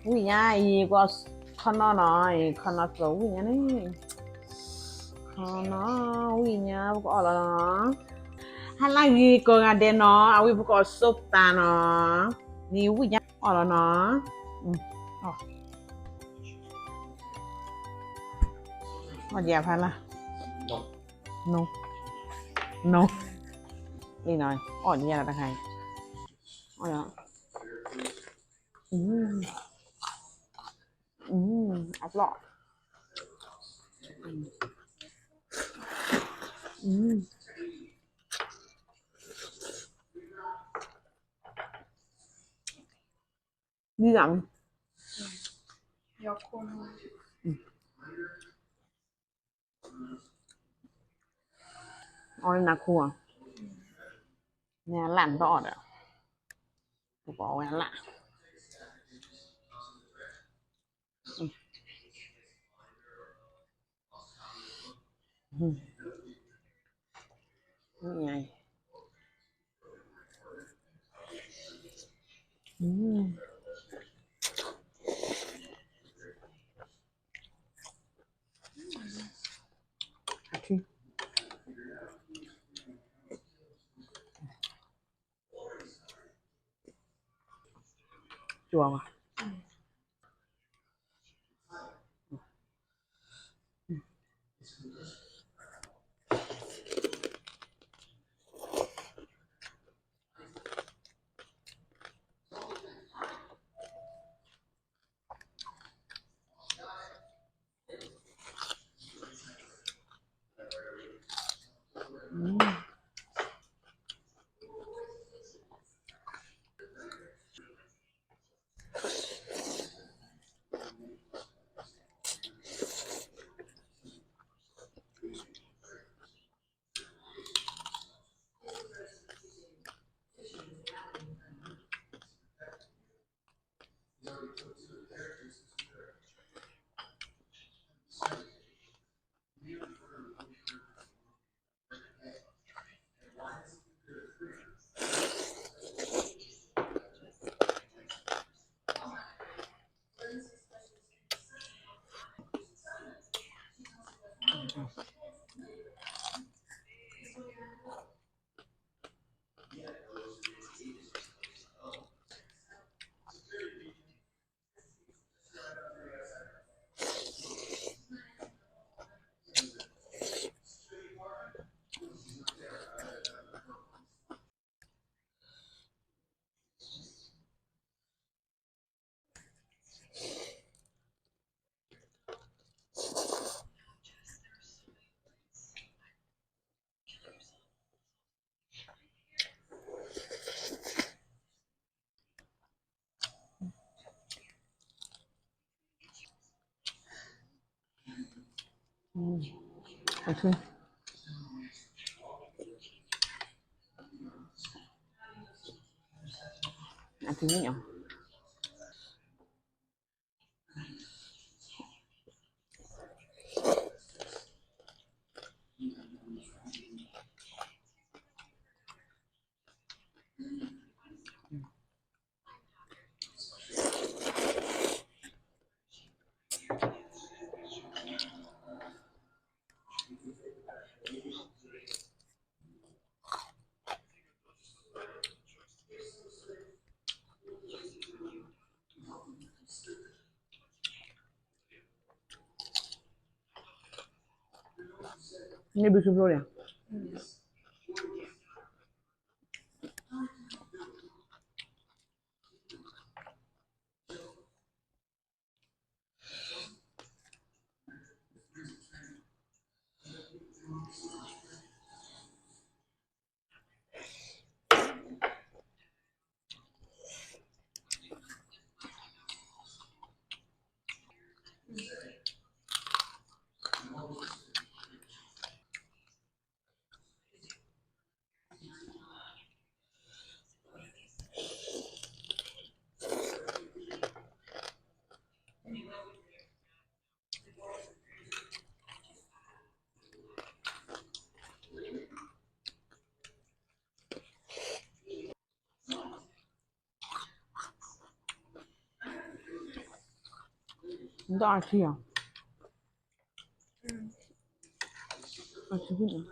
Uinya qua khana nói khana pro uinya này khana uinya có là nó hay là gì còn à đen nó à uinya có súp ta nó ni uinya ở là nó mà dẹp hay là no no đi nói ở nhà là đặc hay ở đó áp lọ đi làm ở nạc khua nhà lặn đỏ đấy có nhà lạ này Chi chuồng à ok à thì nhỉ ini bisu dulu ya Đó chi à? Chi biết rồi.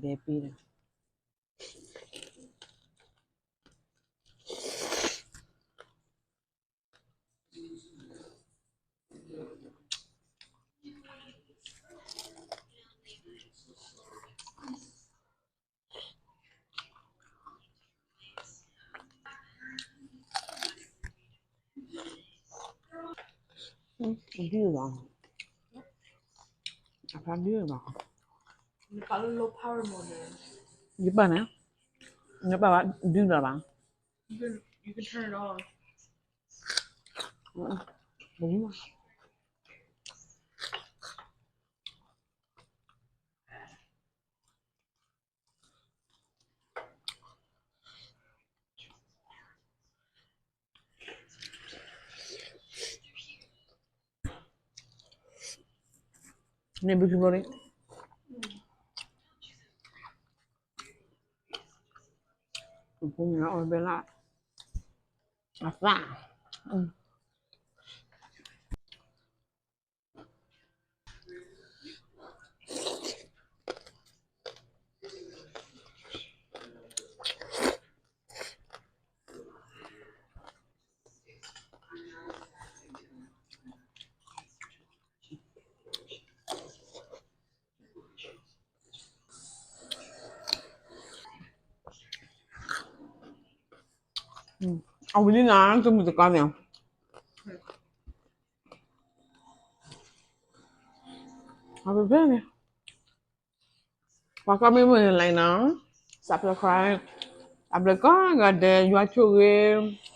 Baby rồi. Đi rồi. Apa dia rồi. Kalau low power mode, Giúp bà nè. Nếu bà đi rồi bạn. you can turn it off. Đúng rồi. Này bikin goreng. Punya orang bela. Apa? Ông đi nào cho mình con nào. Apa bela? Pakai memo lain nah. Subscribe. Upload có rồi để dọa chùi.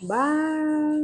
Bye.